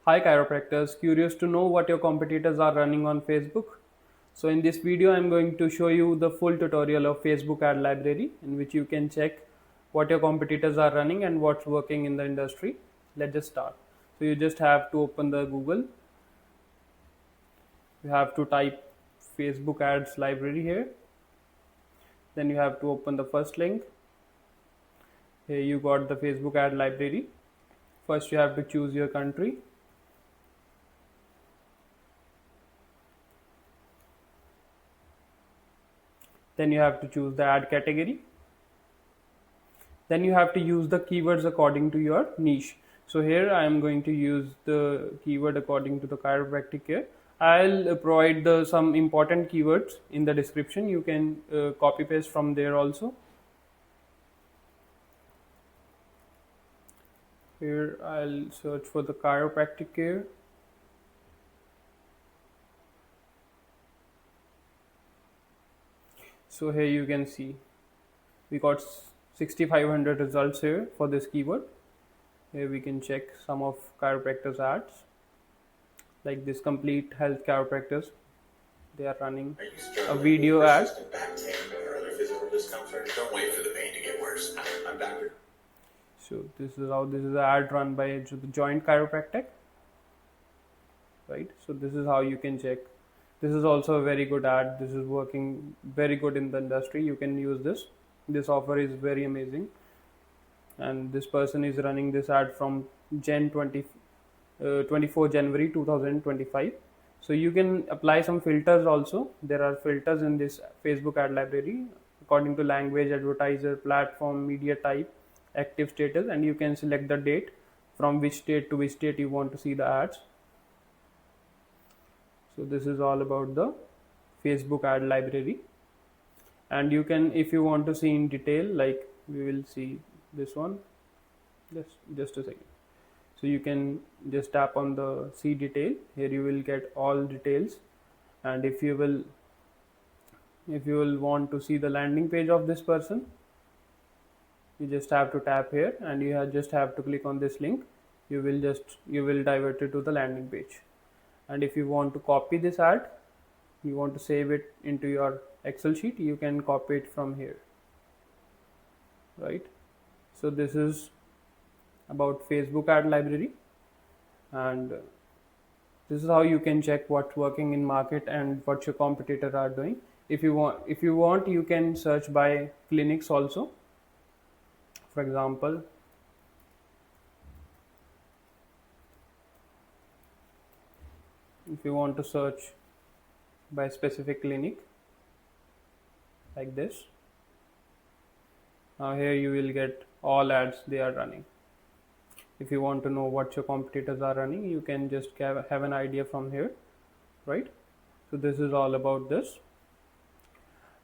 Hi chiropractors, curious to know what your competitors are running on Facebook? So in this video I'm going to show you the full tutorial of Facebook ad library in which you can check what your competitors are running and what's working in the industry. Let's just start. So you just have to open the Google. You have to type Facebook ads library here. Then you have to open the first link. Here you got the Facebook ad library. First you have to choose your country. Then you have to choose the ad category. Then you have to use the keywords according to your niche. So here I am going to use the keyword according to the chiropractic care. I'll provide some important keywords in the description. You can copy paste from there also. Here I'll search for the chiropractic care. So here you can see we got 6500 results here for this keyword. Here we can check some of chiropractors ads like this complete health chiropractors. They are running a video ad. Back pain or other physical discomfort? Don't wait for the pain to get worse. I'm Dr. So this is how this is an ad run by the Joint Chiropractic, right? So this is how you can check. This is also a very good ad. This is working very good in the industry. You can use this. This offer is very amazing, and this person is running this ad from Jan 24 January 2025. So you can apply some filters also. There are filters in this Facebook ad library according to language, advertiser, platform, media type, active status, and you can select the date from which state to which state you want to see the ads. So this is all about the Facebook ad library, and you can, if you want to see in detail, like we will see this one. Just a second. So you can just tap on the see detail. Here you will get all details, and if you will want to see the landing page of this person, you just have to tap here, and you just have to click on this link. You will divert it to the landing page. And if you want to copy this ad, you want to save it into your Excel sheet, you can copy it from here, right? So this is about Facebook ad library, and this is how you can check what's working in market and what your competitors are doing. If you want, you can search by clinics also. For example, if you want to search by specific clinic like this, now here you will get all ads they are running. If you want to know what your competitors are running, you can just have an idea from here, right? So this is all about this.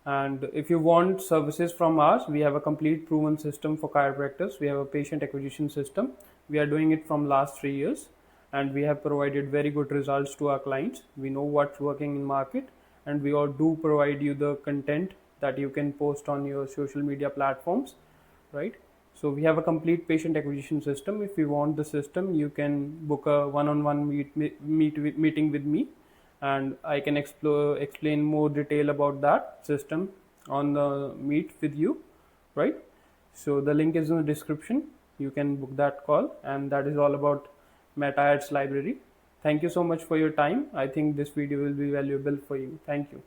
And if you want services from us, we have a complete proven system for chiropractors. We have a patient acquisition system. We are doing it from last 3 years, and we have provided very good results to our clients. We know what's working in market, and we all do provide you the content that you can post on your social media platforms, right? So we have a complete patient acquisition system. If you want the system, you can book a one-on-one meeting with me, and I can explain more detail about that system on the meet with you, right? So the link is in the description. You can book that call, and that is all about Meta Ads library. Thank you so much for your time. I think this video will be valuable for you. Thank you.